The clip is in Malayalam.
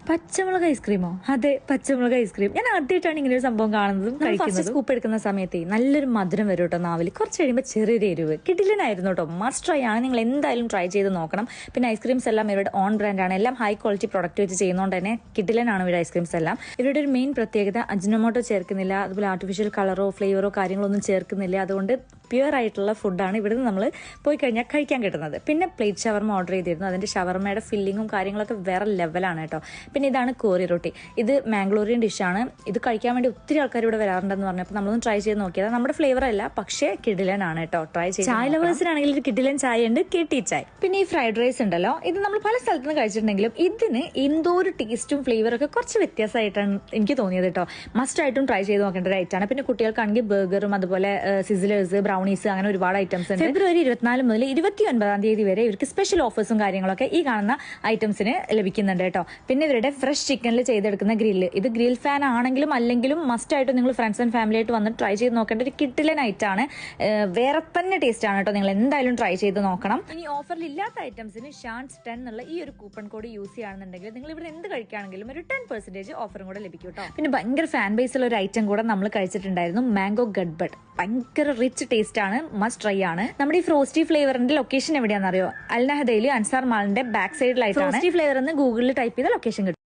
പച്ചമുളക് ഐസ്ക്രീമോ? അതെ, പച്ചമുളക് ഐസ്ക്രീം. ഞാൻ ആദ്യമായിട്ടാണ് ഇങ്ങനെ ഒരു സംഭവം കാണുന്നതും കഴിക്കുന്നതും. സ്കൂപ്പ് എടുക്കുന്ന സമയത്ത് നല്ലൊരു മധുരം വരും കേട്ടോ നാവിൽ, കുറച്ച് കഴിയുമ്പോൾ ചെറിയൊരു എരിവ്. കിടിലനായിരുന്നു കേട്ടോ. മസ്റ്റ് ട്രൈ ആണ്, നിങ്ങൾ എന്തായാലും ട്രൈ ചെയ്ത് നോക്കണം. പിന്നെ ഐസ്ക്രീംസ് എല്ലാം ഇവരുടെ ഓൺ ബ്രാൻഡാണ്, എല്ലാം ഹൈ ക്വാളിറ്റി പ്രൊഡക്റ്റ് വെച്ച് ചെയ്യുന്നതുകൊണ്ട് തന്നെ കിടിലനാണ് ഇവരുടെ ഐസ്ക്രീംസ് എല്ലാം. ഇവരുടെ ഒരു മെയിൻ പ്രത്യേകത അജിനോമോട്ടോ ചേർക്കുന്നില്ല, അതുപോലെ ആർട്ടിഫിഷ്യൽ കളറോ ഫ്ലേവറോ കാര്യങ്ങളൊന്നും ചേർക്കുന്നില്ല. അതുകൊണ്ട് പ്യുവർ ആയിട്ടുള്ള ഫുഡാണ് ഇവിടുന്ന് നമ്മൾ പോയി കഴിഞ്ഞാൽ കഴിക്കാൻ കിട്ടുന്നത്. പിന്നെ പ്ലേറ്റ് ഷവർമ ഓർഡർ ചെയ്തിരുന്നു. അതിന്റെ ഷവർമയുടെ ഫില്ലിങ്ങും കാര്യങ്ങളൊക്കെ വേറെ ലെവലാണ് കേട്ടോ. പിന്നെ ഇതാണ് കോറി റൊട്ടി. ഇത് മാംഗ്ലൂരിയൻ ഡിഷാണ്. ഇത് കഴിക്കാൻ വേണ്ടി ഒത്തിരി ആൾക്കാർ ഇവിടെ വരാറുണ്ടെന്ന് പറഞ്ഞപ്പോൾ നമ്മളൊന്നും ട്രൈ ചെയ്ത് നോക്കിയത്. നമ്മുടെ ഫ്ലേവർ അല്ല, പക്ഷേ കിടിലനാണ് കേട്ടോ. ട്രൈ ചെയ്ത് ചായ ലവേഴ്സിനാണെങ്കിൽ ഒരു കിടിലൻ ചായ ഉണ്ട്, കേട്ടി ചായ. പിന്നെ ഈ ഫ്രൈഡ് റൈസ് ഉണ്ടല്ലോ, ഇത് നമ്മൾ പല സ്ഥലത്തുനിന്ന് കഴിച്ചിട്ടുണ്ടെങ്കിലും ഇതിന് എന്തോ ഒരു ടേസ്റ്റും ഫ്ലേവറൊക്കെ കുറച്ച് വ്യത്യാസമായിട്ടാണ് എനിക്ക് തോന്നിയത് കേട്ടോ. മസ്റ്റ് ആയിട്ടും ട്രൈ ചെയ്ത് നോക്കേണ്ട ഒരു ഐറ്റാണ്. പിന്നെ കുട്ടികൾക്കാണെങ്കിൽ ബർഗറും അതുപോലെ സിസിലേഴ്സ്, ബ്രൗണീസ്, അങ്ങനെ ഒരുപാട് ഐറ്റംസ് ഉണ്ട്. ഫെബ്രുവരി 24 മുതൽ 29 തീയതി വരെ ഇവർക്ക് സ്പെഷ്യൽ ഓഫേഴ്സും കാര്യങ്ങളൊക്കെ ഈ കാണുന്ന ഐറ്റംസിന് ലഭിക്കുന്നുണ്ട് കേട്ടോ. പിന്നെ ഇവരുടെ ഫ്രഷ് ചിക്കനിൽ ചെയ്തെടുക്കുന്ന ഗ്രില്ല്, ഇത് ഗ്രിൽ ഫാൻ ആണെങ്കിലും അല്ലെങ്കിലും മസ്റ്റ് ആയിട്ട് നിങ്ങൾ ഫ്രണ്ട്സ് ആൻഡ് ഫാമിലി ആയിട്ട് വന്ന് ട്രൈ ചെയ്ത് നോക്കേണ്ട ഒരു കിട്ടിലൻ ഐറ്റാണ്. വേറെ തന്നെ ടേസ്റ്റ് ആണ് കേട്ടോ. നിങ്ങൾ എന്തായാലും ട്രൈ ചെയ്ത് നോക്കണം. ഇനി ഓഫറിൽ ഇല്ലാത്ത ഐറ്റംസിന് ഷാൻസ് 10 എന്നുള്ള ഈ ഒരു കൂപ്പൺ കോഡ് യൂസ് ചെയ്യുകയാണെന്നുണ്ടെങ്കിൽ നിങ്ങൾ ഇവിടെ എന്ത് കഴിക്കുകയാണെങ്കിലും ഒരു 10% ഓഫറും കൂടെ ലഭിക്കും കേട്ടോ. പിന്നെ ഭയങ്കര ഫാൻ ബേസ് ഉള്ള ഒരു ഐറ്റം കൂടെ നമ്മൾ കഴിച്ചിട്ടുണ്ടായിരുന്നു, മാംഗോ ഗഡ്ബഡ്. ഭയങ്കര റിച്ച് ടേസ്റ്റ് ആണ്, മസ്റ്റ് ട്രൈ ആണ്. നമ്മുടെ ഈ ഫ്രോസ്റ്റി ഫ്ലേവറിന്റെ ലൊക്കേഷൻ എവിടെയാണെന്ന് അറിയോ? അൽനഹദയിൽ അൻസാർ മാളിന്റെ ബാക്ക് സൈഡിലായിട്ടാണ്. ഫ്രോസ്റ്റി ഫ്ലേവർ എന്ന് ഗൂഗിളിൽ ടൈപ്പ് ചെയ്ത ലൊക്കേഷൻ കിട്ടും.